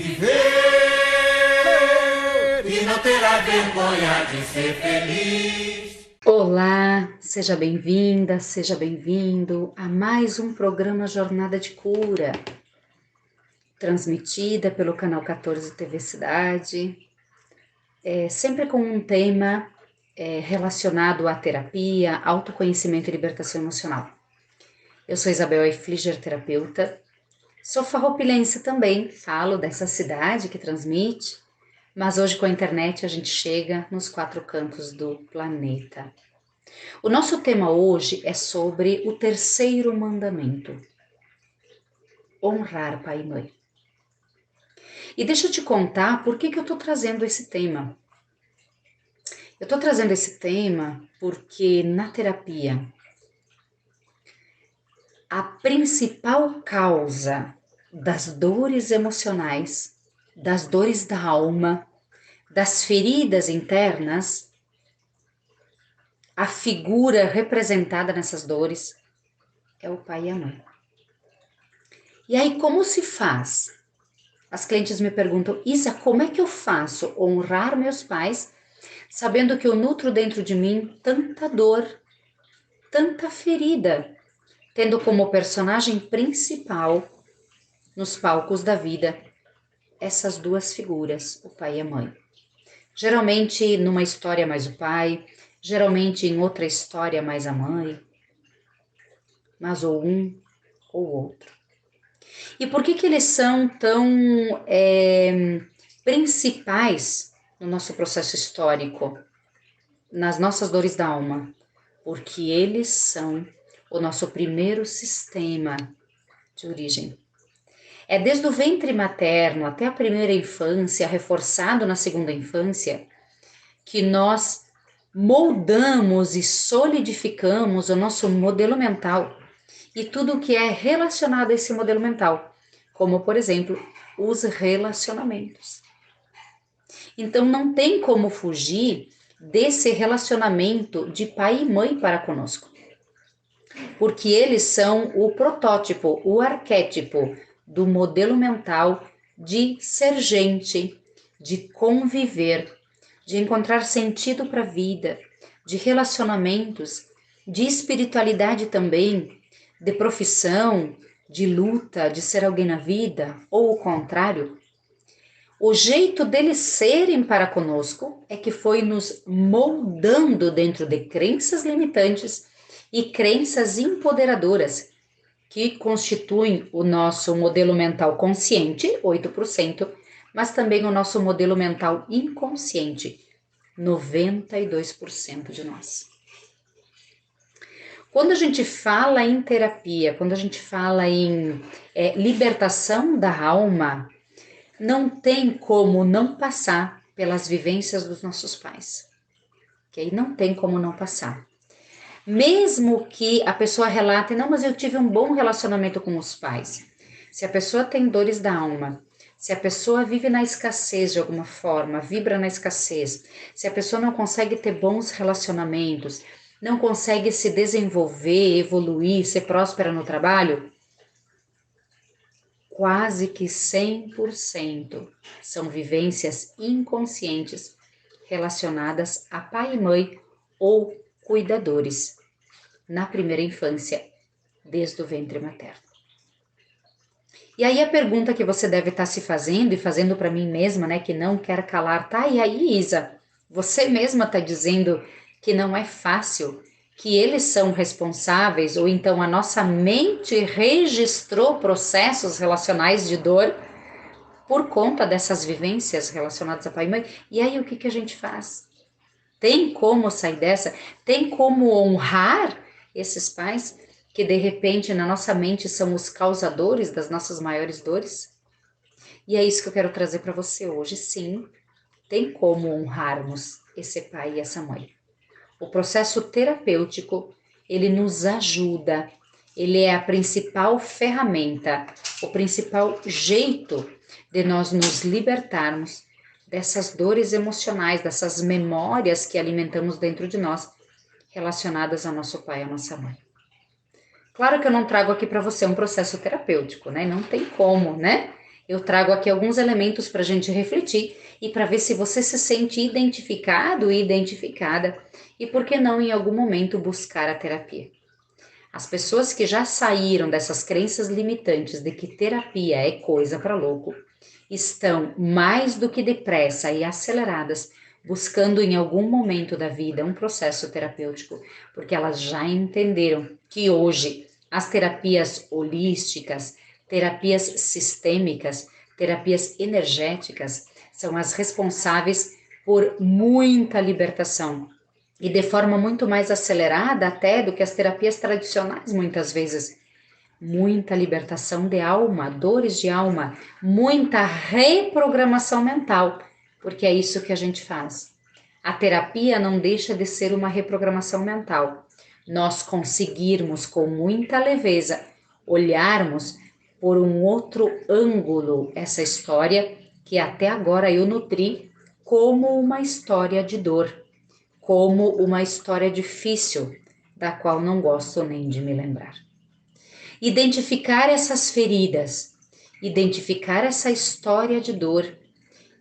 Viver e não terá vergonha de ser feliz. Olá, seja bem-vinda, seja bem-vindo a mais um programa Jornada de Cura, transmitida pelo canal 14 TV Cidade, sempre com um tema relacionado à terapia, autoconhecimento e libertação emocional. Eu sou Isabel Eifliger, terapeuta, sou farroupilense também, falo dessa cidade que transmite, mas hoje com a internet a gente chega nos 4 cantos do planeta. O nosso tema hoje é sobre o terceiro mandamento, honrar pai e mãe. E deixa eu te contar por que eu estou trazendo esse tema. Eu estou trazendo esse tema porque na terapia, a principal causa das dores emocionais, das dores da alma, das feridas internas, a figura representada nessas dores é o pai e a mãe. E aí, como se faz? As clientes me perguntam, Isa, como é que eu faço honrar meus pais, sabendo que eu nutro dentro de mim tanta dor, tanta ferida, tendo como personagem principal, nos palcos da vida, essas duas figuras, o pai e a mãe. Geralmente numa história mais o pai, geralmente em outra história mais a mãe, mas ou um ou outro. E por que eles são tão principais no nosso processo histórico, nas nossas dores da alma? Porque eles são o nosso primeiro sistema de origem. É desde o ventre materno até a primeira infância, reforçado na segunda infância, que nós moldamos e solidificamos o nosso modelo mental e tudo o que é relacionado a esse modelo mental, como, por exemplo, os relacionamentos. Então, não tem como fugir desse relacionamento de pai e mãe para conosco, porque eles são o protótipo, o arquétipo do modelo mental de ser gente, de conviver, de encontrar sentido para a vida, de relacionamentos, de espiritualidade também, de profissão, de luta, de ser alguém na vida, ou o contrário. O jeito deles serem para conosco é que foi nos moldando dentro de crenças limitantes e crenças empoderadoras, que constituem o nosso modelo mental consciente, 8%, mas também o nosso modelo mental inconsciente, 92% de nós. Quando a gente fala em terapia, quando a gente fala em libertação da alma, não tem como não passar pelas vivências dos nossos pais. Ok? Não tem como não passar. Mesmo que a pessoa relate, não, mas eu tive um bom relacionamento com os pais. Se a pessoa tem dores da alma, se a pessoa vive na escassez de alguma forma, vibra na escassez, se a pessoa não consegue ter bons relacionamentos, não consegue se desenvolver, evoluir, ser próspera no trabalho, quase que 100% são vivências inconscientes relacionadas a pai e mãe ou cuidadores na primeira infância, desde o ventre materno. E aí a pergunta que você deve estar se fazendo e fazendo para mim mesma, né, que não quer calar, tá? E aí, Isa, você mesma está dizendo que não é fácil, que eles são responsáveis, ou então a nossa mente registrou processos relacionais de dor por conta dessas vivências relacionadas a pai e mãe. E aí o que a gente faz? Tem como sair dessa? Tem como honrar esses pais que de repente na nossa mente são os causadores das nossas maiores dores? E é isso que eu quero trazer para você hoje. Sim, tem como honrarmos esse pai e essa mãe. O processo terapêutico, ele nos ajuda, ele é a principal ferramenta, o principal jeito de nós nos libertarmos dessas dores emocionais, dessas memórias que alimentamos dentro de nós, relacionadas ao nosso pai e à nossa mãe. Claro que eu não trago aqui para você um processo terapêutico, né? Não tem como, né? eu trago aqui alguns elementos para a gente refletir e para ver se você se sente identificado e identificada e por que não em algum momento buscar a terapia. As pessoas que já saíram dessas crenças limitantes de que terapia é coisa para louco, estão mais do que depressa e aceleradas buscando em algum momento da vida um processo terapêutico, porque elas já entenderam que hoje as terapias holísticas, terapias sistêmicas, terapias energéticas são as responsáveis por muita libertação e de forma muito mais acelerada até do que as terapias tradicionais muitas vezes. Muita libertação de alma, dores de alma, muita reprogramação mental, porque é isso que a gente faz. A terapia não deixa de ser uma reprogramação mental. Nós conseguirmos com muita leveza olharmos por um outro ângulo essa história que até agora eu nutri como uma história de dor, como uma história difícil, da qual não gosto nem de me lembrar. Identificar essas feridas, identificar essa história de dor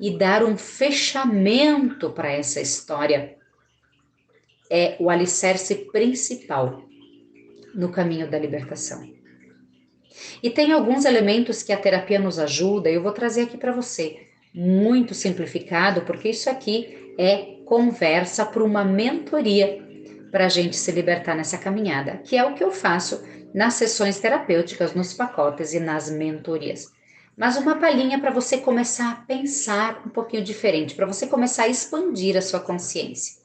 e dar um fechamento para essa história é o alicerce principal no caminho da libertação. E tem alguns elementos que a terapia nos ajuda, eu vou trazer aqui para você, muito simplificado, porque isso aqui é conversa para uma mentoria para a gente se libertar nessa caminhada, que é o que eu faço nas sessões terapêuticas, nos pacotes e nas mentorias. Mas uma palhinha para você começar a pensar um pouquinho diferente, para você começar a expandir a sua consciência.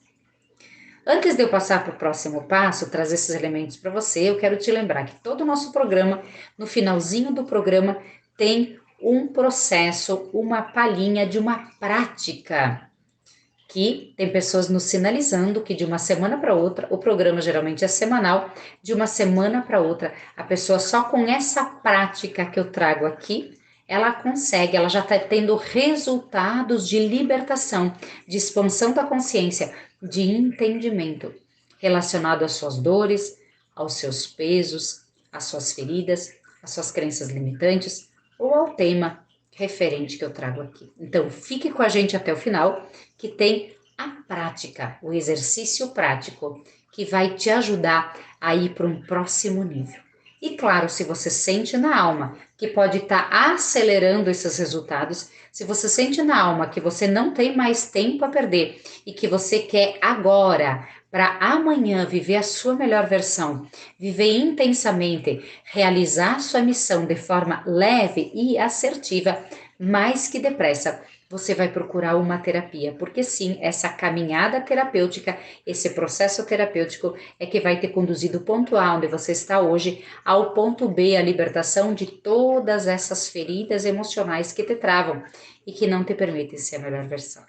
Antes de eu passar para o próximo passo, trazer esses elementos para você, eu quero te lembrar que todo o nosso programa, no finalzinho do programa, tem um processo, uma palhinha de uma prática, que tem pessoas nos sinalizando que de uma semana para outra, o programa geralmente é semanal, de uma semana para outra, a pessoa só com essa prática que eu trago aqui, ela consegue, ela já está tendo resultados de libertação, de expansão da consciência, de entendimento relacionado às suas dores, aos seus pesos, às suas feridas, às suas crenças limitantes ou ao tema referente que eu trago aqui. Então, fique com a gente até o final, que tem a prática, o exercício prático, que vai te ajudar a ir para um próximo nível. E claro, se você sente na alma que pode estar acelerando esses resultados, se você sente na alma que você não tem mais tempo a perder e que você quer agora, para amanhã, viver a sua melhor versão, viver intensamente, realizar sua missão de forma leve e assertiva, mais que depressa, você vai procurar uma terapia, porque sim, essa caminhada terapêutica, esse processo terapêutico é que vai ter conduzido do ponto A, onde você está hoje, ao ponto B, a libertação de todas essas feridas emocionais que te travam e que não te permitem ser a melhor versão.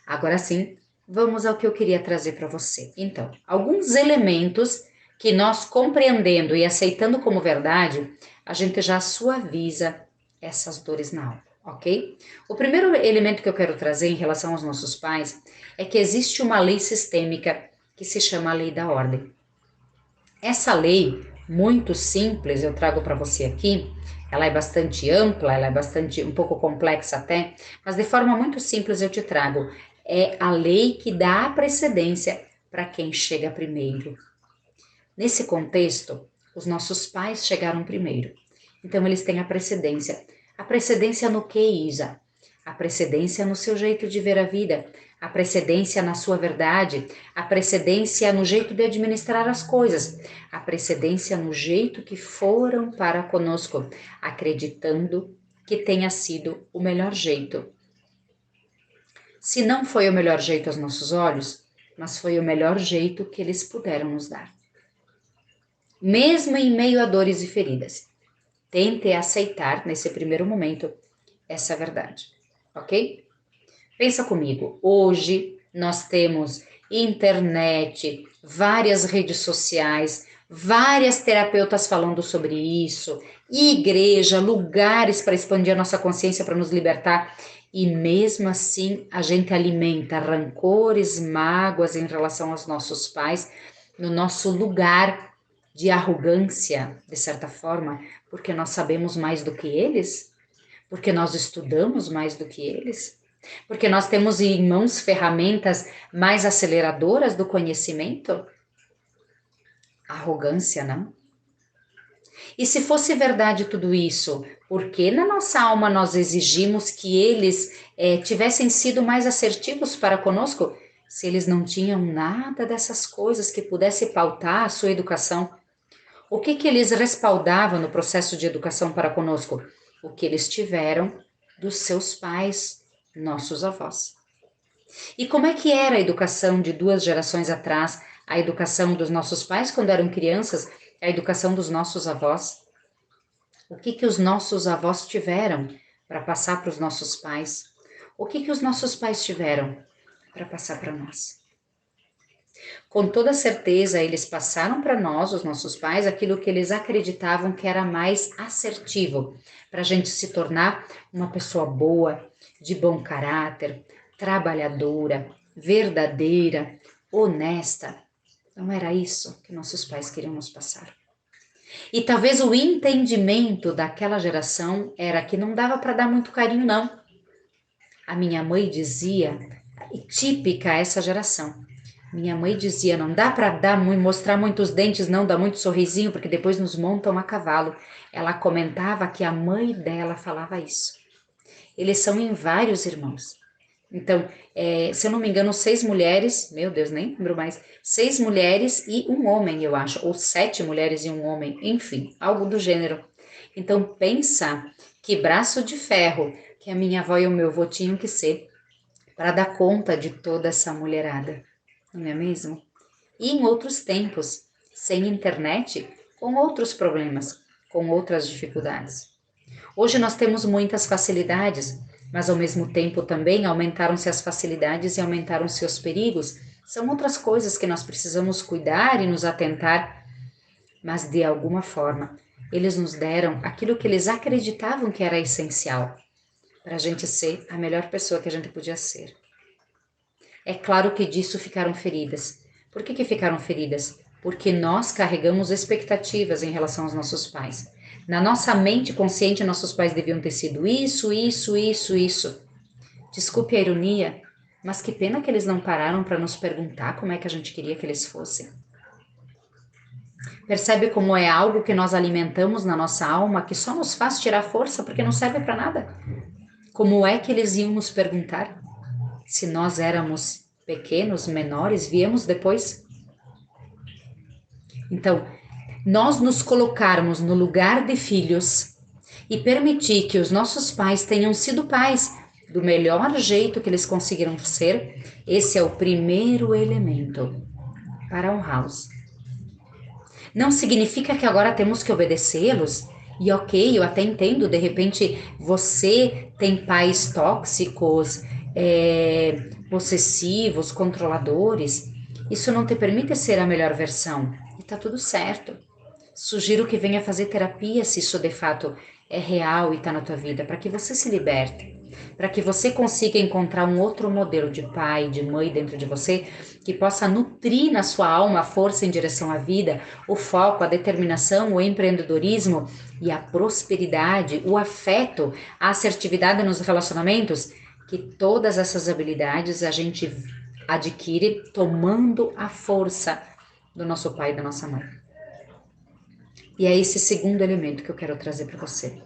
Agora sim, vamos ao que eu queria trazer para você. Então, alguns elementos que nós compreendendo e aceitando como verdade, a gente já suaviza essas dores na alma, ok? O primeiro elemento que eu quero trazer em relação aos nossos pais é que existe uma lei sistêmica que se chama a lei da ordem. Essa lei, muito simples, eu trago para você aqui, ela é bastante ampla, ela é bastante, um pouco complexa até, mas de forma muito simples eu te trago. É a lei que dá a precedência para quem chega primeiro. Nesse contexto, os nossos pais chegaram primeiro. Então, eles têm a precedência. A precedência no que, Isa? A precedência no seu jeito de ver a vida, a precedência na sua verdade, a precedência no jeito de administrar as coisas, a precedência no jeito que foram para conosco, acreditando que tenha sido o melhor jeito. Se não foi o melhor jeito aos nossos olhos, mas foi o melhor jeito que eles puderam nos dar. Mesmo em meio a dores e feridas, tente aceitar, nesse primeiro momento, essa verdade, ok? Pensa comigo, hoje nós temos internet, várias redes sociais, várias terapeutas falando sobre isso, igreja, lugares para expandir a nossa consciência, para nos libertar, e mesmo assim a gente alimenta rancores, mágoas em relação aos nossos pais, no nosso lugar de arrogância, de certa forma, Porque nós sabemos mais do que eles? Porque nós estudamos mais do que eles? Porque nós temos em mãos ferramentas mais aceleradoras do conhecimento? Arrogância, não? E se fosse verdade tudo isso, por que na nossa alma nós exigimos que eles tivessem sido mais assertivos para conosco, se eles não tinham nada dessas coisas que pudesse pautar a sua educação? O que eles respaldavam no processo de educação para conosco? O que eles tiveram dos seus pais, nossos avós. E como é que era a educação de 2 gerações atrás, a educação dos nossos pais quando eram crianças, a educação dos nossos avós? O que os nossos avós tiveram para passar para os nossos pais? O que os nossos pais tiveram para passar para nós? Com toda certeza, eles passaram para nós, os nossos pais, aquilo que eles acreditavam que era mais assertivo, para a gente se tornar uma pessoa boa, de bom caráter, trabalhadora, verdadeira, honesta. Não era isso que nossos pais queriam nos passar. E talvez o entendimento daquela geração era que não dava para dar muito carinho, não. A minha mãe dizia, típica essa geração, minha mãe dizia, não dá para mostrar muitos dentes, não, dá muito sorrisinho, porque depois nos montam a cavalo. Ela comentava que a mãe dela falava isso. Eles são em vários irmãos. Então, se eu não me engano, 6 mulheres, meu Deus, nem lembro mais, 6 mulheres e um homem, eu acho, ou 7 mulheres e um homem, enfim, algo do gênero. Então, pensa que braço de ferro que a minha avó e o meu avô tinham que ser para dar conta de toda essa mulherada, não é mesmo? E em outros tempos, sem internet, com outros problemas, com outras dificuldades. Hoje nós temos muitas facilidades, mas ao mesmo tempo também aumentaram-se as facilidades e aumentaram-se os perigos. São outras coisas que nós precisamos cuidar e nos atentar, mas de alguma forma eles nos deram aquilo que eles acreditavam que era essencial para a gente ser a melhor pessoa que a gente podia ser. É claro que disso ficaram feridas. Por que ficaram feridas? Porque nós carregamos expectativas em relação aos nossos pais. Na nossa mente consciente, nossos pais deviam ter sido isso, isso, isso, isso. Desculpe a ironia, mas que pena que eles não pararam para nos perguntar como é que a gente queria que eles fossem. Percebe como é algo que nós alimentamos na nossa alma, que só nos faz tirar força porque não serve para nada? Como é que eles iam nos perguntar? Se nós éramos pequenos, menores, viemos depois? Então, nós nos colocarmos no lugar de filhos e permitir que os nossos pais tenham sido pais do melhor jeito que eles conseguiram ser, esse é o primeiro elemento para honrá-los. Não significa que agora temos que obedecê-los, e ok, eu até entendo, de repente você tem pais tóxicos, possessivos, controladores, isso não te permite ser a melhor versão, e tá tudo certo. Sugiro que venha fazer terapia se isso de fato é real e está na tua vida, para que você se liberte, para que você consiga encontrar um outro modelo de pai, de mãe dentro de você, que possa nutrir na sua alma a força em direção à vida, o foco, a determinação, o empreendedorismo e a prosperidade, o afeto, a assertividade nos relacionamentos, que todas essas habilidades a gente adquire tomando a força do nosso pai e da nossa mãe. E é esse segundo elemento que eu quero trazer para você.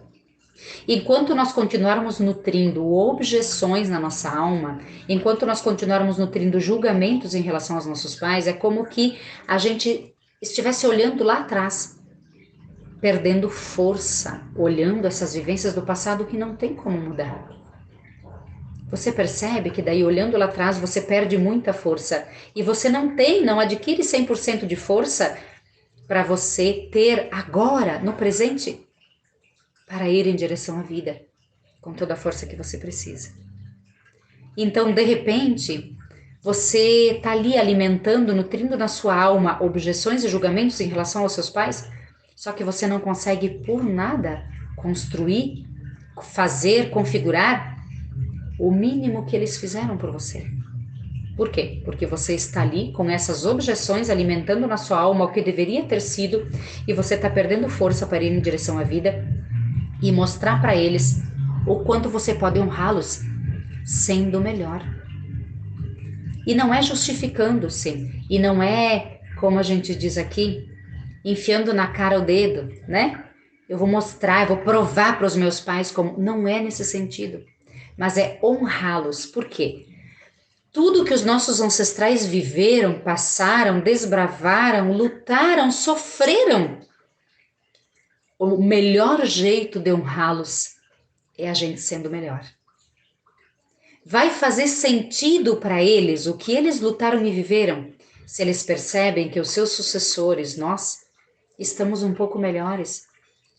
Enquanto nós continuarmos nutrindo objeções na nossa alma, enquanto nós continuarmos nutrindo julgamentos em relação aos nossos pais, é como que a gente estivesse olhando lá atrás, perdendo força, olhando essas vivências do passado que não tem como mudar. Você percebe que daí, olhando lá atrás, você perde muita força e você não adquire 100% de força para você ter agora, no presente, para ir em direção à vida, com toda a força que você precisa. Então, de repente, você está ali alimentando, nutrindo na sua alma objeções e julgamentos em relação aos seus pais, só que você não consegue por nada construir, fazer, configurar o mínimo que eles fizeram por você. Por quê? Porque você está ali com essas objeções alimentando na sua alma o que deveria ter sido e você está perdendo força para ir em direção à vida e mostrar para eles o quanto você pode honrá-los sendo melhor. E não é justificando-se, e não é, como a gente diz aqui, enfiando na cara o dedo, né? Eu vou mostrar, eu vou provar para os meus pais como. Não é nesse sentido, mas é honrá-los. Por quê? Tudo que os nossos ancestrais viveram, passaram, desbravaram, lutaram, sofreram. O melhor jeito de honrá-los é a gente sendo melhor. Vai fazer sentido para eles o que eles lutaram e viveram, se eles percebem que os seus sucessores, nós, estamos um pouco melhores,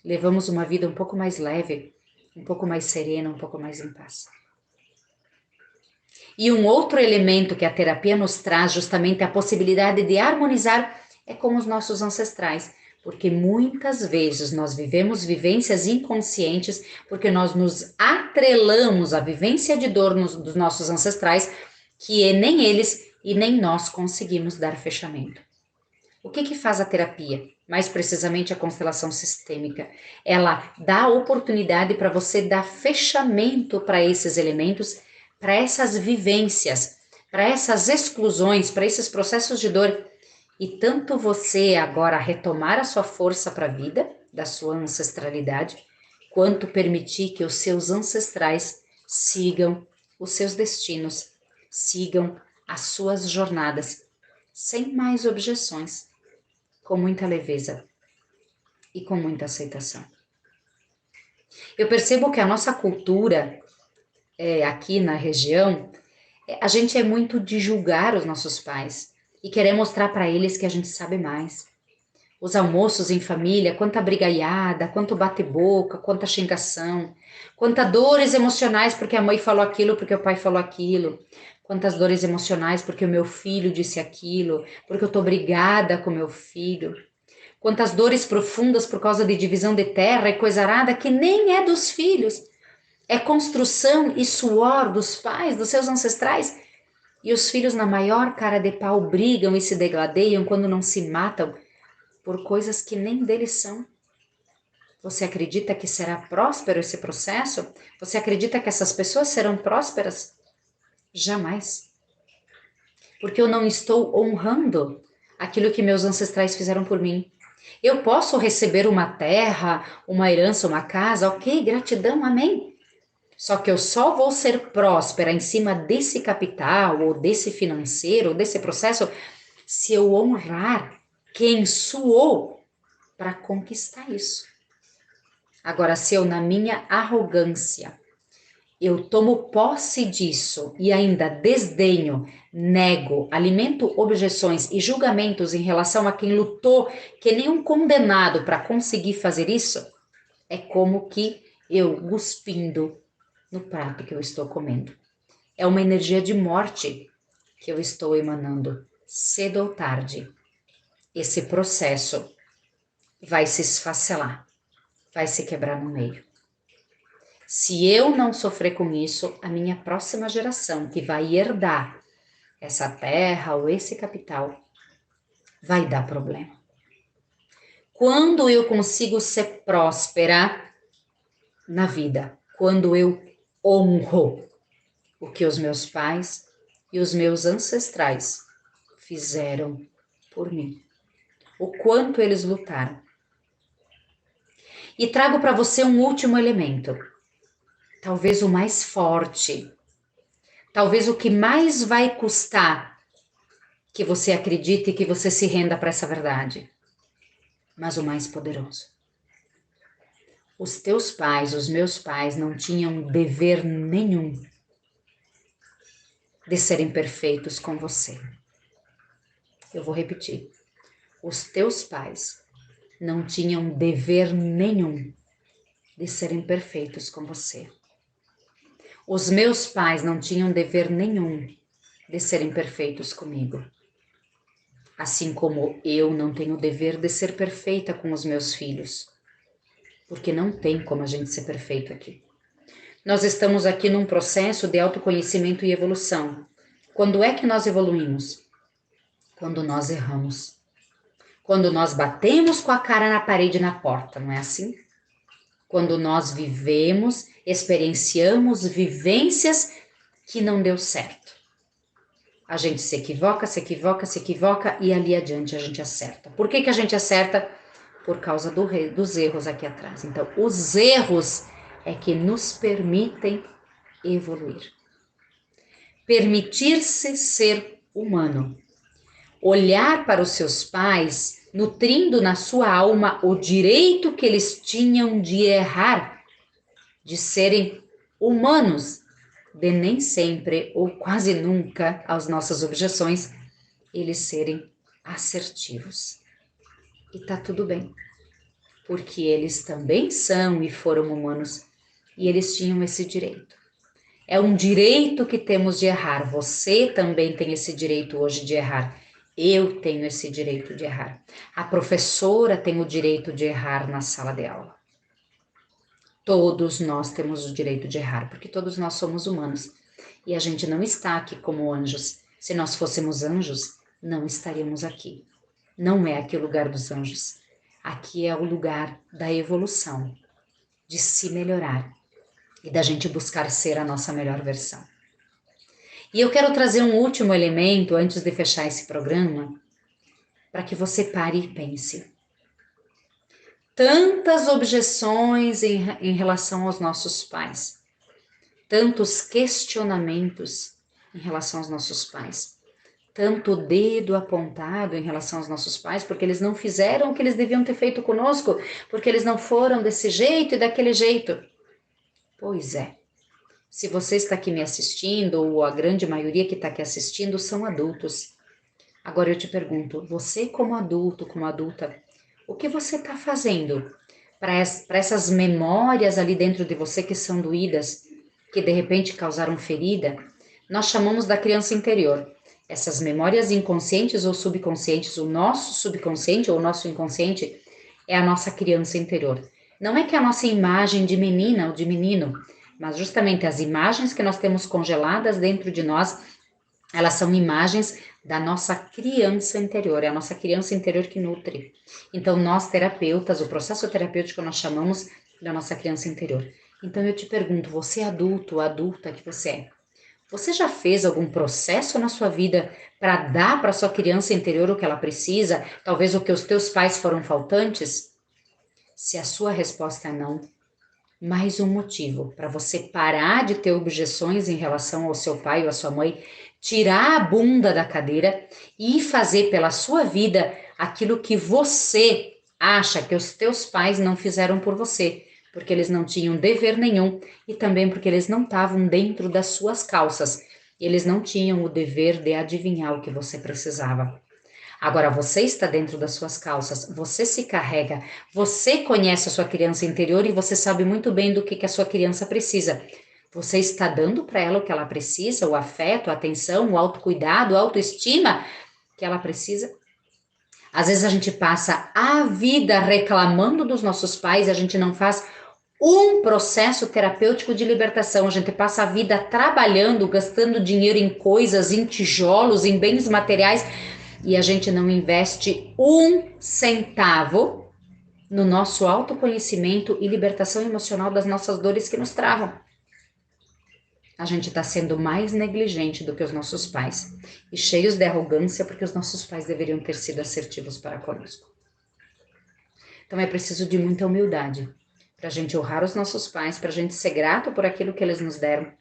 levamos uma vida um pouco mais leve, um pouco mais serena, um pouco mais em paz. E um outro elemento que a terapia nos traz, justamente a possibilidade de harmonizar, é com os nossos ancestrais. Porque muitas vezes nós vivemos vivências inconscientes, porque nós nos atrelamos à vivência de dor dos nossos ancestrais, que nem eles e nem nós conseguimos dar fechamento. O que faz a terapia? Mais precisamente a constelação sistêmica. Ela dá a oportunidade para você dar fechamento para esses elementos, para essas vivências, para essas exclusões, para esses processos de dor. E tanto você agora retomar a sua força para a vida, da sua ancestralidade, quanto permitir que os seus ancestrais sigam os seus destinos, sigam as suas jornadas, sem mais objeções, com muita leveza e com muita aceitação. Eu percebo que a nossa cultura, aqui na região, a gente é muito de julgar os nossos pais e querer mostrar para eles que a gente sabe mais. Os almoços em família, quanta brigaiada, quanto bate-boca, quanta xingação, quantas dores emocionais porque a mãe falou aquilo, porque o pai falou aquilo, quantas dores emocionais porque o meu filho disse aquilo, porque eu tô brigada com meu filho, quantas dores profundas por causa de divisão de terra e coisa arada que nem é dos filhos, é construção e suor dos pais, dos seus ancestrais. E os filhos, na maior cara de pau, brigam e se degladeiam quando não se matam por coisas que nem deles são. Você acredita que será próspero esse processo? Você acredita que essas pessoas serão prósperas? Jamais. Porque eu não estou honrando aquilo que meus ancestrais fizeram por mim. Eu posso receber uma terra, uma herança, uma casa, ok, gratidão, amém. Só que eu só vou ser próspera em cima desse capital, ou desse financeiro, ou desse processo, se eu honrar quem suou para conquistar isso. Agora, se eu, na minha arrogância, eu tomo posse disso e ainda desdenho, nego, alimento objeções e julgamentos em relação a quem lutou, que nem um condenado para conseguir fazer isso, é como que eu cuspindo no prato que eu estou comendo. É uma energia de morte que eu estou emanando, cedo ou tarde. Esse processo vai se esfacelar, vai se quebrar no meio. Se eu não sofrer com isso, a minha próxima geração, que vai herdar essa terra ou esse capital, vai dar problema. Quando eu consigo ser próspera na vida, quando eu honro o que os meus pais e os meus ancestrais fizeram por mim, o quanto eles lutaram. E trago para você um último elemento, talvez o mais forte, talvez o que mais vai custar que você acredite e que você se renda para essa verdade, mas o mais poderoso. Os teus pais, os meus pais, não tinham dever nenhum de serem perfeitos com você. Eu vou repetir. Os teus pais não tinham dever nenhum de serem perfeitos com você. Os meus pais não tinham dever nenhum de serem perfeitos comigo. Assim como eu não tenho o dever de ser perfeita com os meus filhos. Porque não tem como a gente ser perfeito aqui. Nós estamos aqui num processo de autoconhecimento e evolução. Quando é que nós evoluímos? Quando nós erramos. Quando nós batemos com a cara na parede e na porta, não é assim? Quando nós vivemos, experienciamos vivências que não deu certo. A gente se equivoca, se equivoca, se equivoca e ali adiante a gente acerta. Por que a gente acerta? Por causa dos erros aqui atrás. Então, os erros é que nos permitem evoluir. Permitir-se ser humano. Olhar para os seus pais, nutrindo na sua alma o direito que eles tinham de errar, de serem humanos, de nem sempre ou quase nunca, às nossas objeções, eles serem assertivos. E tá tudo bem, porque eles também são e foram humanos e eles tinham esse direito. É um direito que temos de errar. Você também tem esse direito hoje de errar. Eu tenho esse direito de errar. A professora tem o direito de errar na sala de aula. Todos nós temos o direito de errar, porque todos nós somos humanos. E a gente não está aqui como anjos. Se nós fôssemos anjos, não estaríamos aqui. Não é aqui o lugar dos anjos. Aqui é o lugar da evolução, de se melhorar e da gente buscar ser a nossa melhor versão. E eu quero trazer um último elemento antes de fechar esse programa, para que você pare e pense. Tantas objeções em relação aos nossos pais, tantos questionamentos em relação aos nossos pais, tanto dedo apontado em relação aos nossos pais, porque eles não fizeram o que eles deviam ter feito conosco, porque eles não foram desse jeito e daquele jeito. Pois é, se você está aqui me assistindo, ou a grande maioria que está aqui assistindo, são adultos. Agora eu te pergunto, você como adulto, como adulta, o que você está fazendo para essas memórias ali dentro de você que são doídas, que de repente causaram ferida? Nós chamamos da criança interior. Essas memórias inconscientes ou subconscientes, o nosso subconsciente ou o nosso inconsciente é a nossa criança interior. Não é que a nossa imagem de menina ou de menino, mas justamente as imagens que nós temos congeladas dentro de nós, elas são imagens da nossa criança interior, é a nossa criança interior que nutre. Então, nós terapeutas, o processo terapêutico nós chamamos da nossa criança interior. Então, eu te pergunto, você adulto, adulta que você é, você já fez algum processo na sua vida para dar para sua criança interior o que ela precisa? Talvez o que os teus pais foram faltantes? Se a sua resposta é não, mais um motivo para você parar de ter objeções em relação ao seu pai ou à sua mãe, tirar a bunda da cadeira e fazer pela sua vida aquilo que você acha que os teus pais não fizeram por você, porque eles não tinham dever nenhum e também porque eles não estavam dentro das suas calças. Eles não tinham o dever de adivinhar o que você precisava. Agora você está dentro das suas calças, você se carrega, você conhece a sua criança interior e você sabe muito bem do que a sua criança precisa. Você está dando para ela o que ela precisa, o afeto, a atenção, o autocuidado, a autoestima que ela precisa? Às vezes a gente passa a vida reclamando dos nossos pais e a gente não faz um processo terapêutico de libertação. A gente passa a vida trabalhando, gastando dinheiro em coisas, em tijolos, em bens materiais, e a gente não investe um centavo no nosso autoconhecimento e libertação emocional das nossas dores que nos travam. A gente está sendo mais negligente do que os nossos pais e cheios de arrogância porque os nossos pais deveriam ter sido assertivos para conosco. Então é preciso de muita humildade para a gente honrar os nossos pais, para a gente ser grato por aquilo que eles nos deram.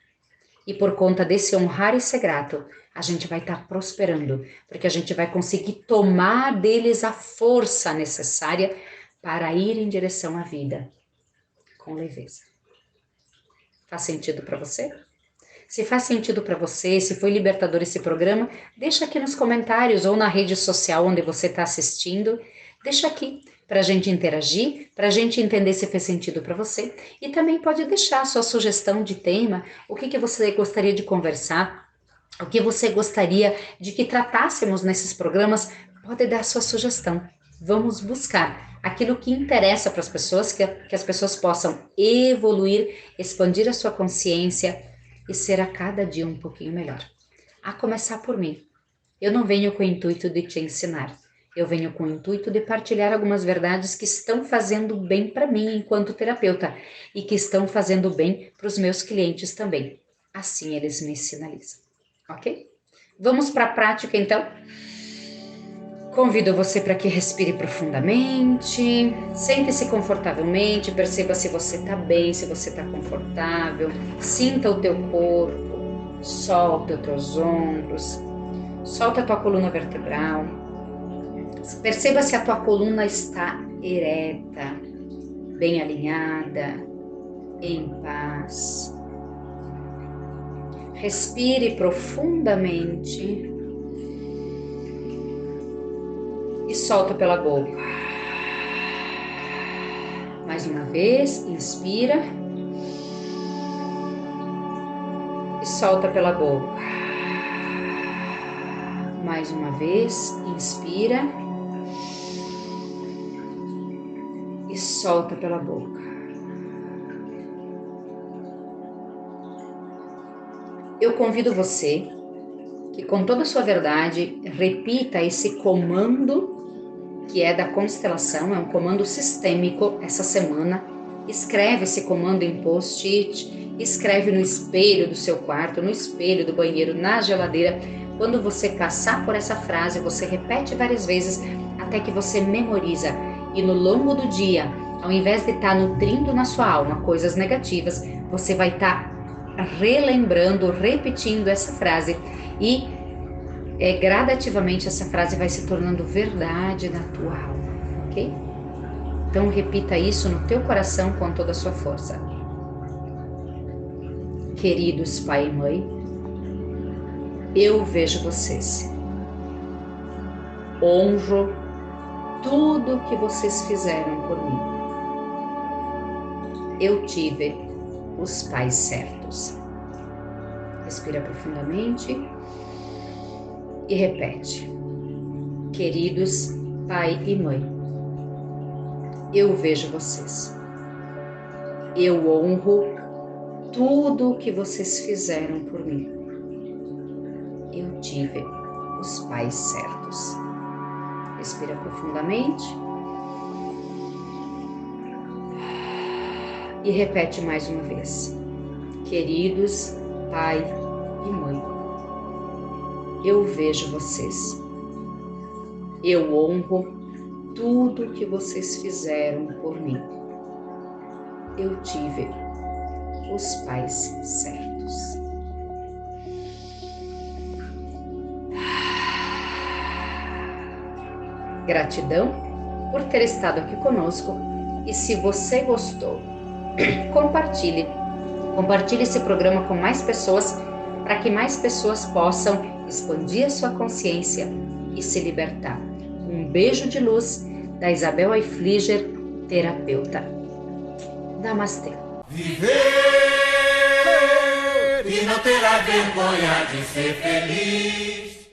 E por conta desse honrar e ser grato, a gente vai estar prosperando, porque a gente vai conseguir tomar deles a força necessária para ir em direção à vida com leveza. Faz sentido para você? Se faz sentido para você, se foi libertador esse programa, deixa aqui nos comentários ou na rede social onde você está assistindo. Deixa aqui para a gente interagir, para a gente entender se fez sentido para você. E também pode deixar a sua sugestão de tema, o que você gostaria de conversar, o que você gostaria de que tratássemos nesses programas. Pode dar a sua sugestão. Vamos buscar aquilo que interessa para as pessoas, que as pessoas possam evoluir, expandir a sua consciência e ser a cada dia um pouquinho melhor. a começar por mim. Eu não venho com o intuito de te ensinar. Eu venho com o intuito de partilhar algumas verdades que estão fazendo bem para mim enquanto terapeuta e que estão fazendo bem para os meus clientes também. Assim eles me sinalizam, ok? Vamos para a prática então? Convido você para que respire profundamente, sente-se confortavelmente, perceba se você está bem, se você está confortável, sinta o teu corpo, solta os teus ombros, solta a tua coluna vertebral, perceba se a tua coluna está ereta, bem alinhada, em paz. Respire profundamente e solta pela boca. Mais uma vez, inspira e solta pela boca. Mais uma vez, inspira e solta pela boca. Eu convido você que com toda a sua verdade repita esse comando que é da constelação, é um comando sistêmico essa semana. Escreve esse comando em post-it, escreve no espelho do seu quarto, no espelho do banheiro, na geladeira. Quando você passar por essa frase, você repete várias vezes até que você memoriza. E no longo do dia, ao invés de estar nutrindo na sua alma coisas negativas, você vai estar relembrando, repetindo essa frase e gradativamente essa frase vai se tornando verdade na tua alma, ok? Então repita isso no teu coração com toda a sua força. Queridos pai e mãe, eu vejo vocês. Honro tudo que vocês fizeram por mim. Eu tive os pais certos. Respira profundamente e repete. Queridos pai e mãe, eu vejo vocês. Eu honro tudo o que vocês fizeram por mim. Eu tive os pais certos. Respira profundamente e repete mais uma vez. Queridos pai e mãe, eu vejo vocês. Eu honro tudo que vocês fizeram por mim. Eu tive os pais certos. Gratidão por ter estado aqui conosco e se você gostou, compartilhe esse programa com mais pessoas para que mais pessoas possam expandir a sua consciência e se libertar. Um beijo de luz da Isabel Eifliger, terapeuta. Namastê. Viver e não terá vergonha de ser feliz.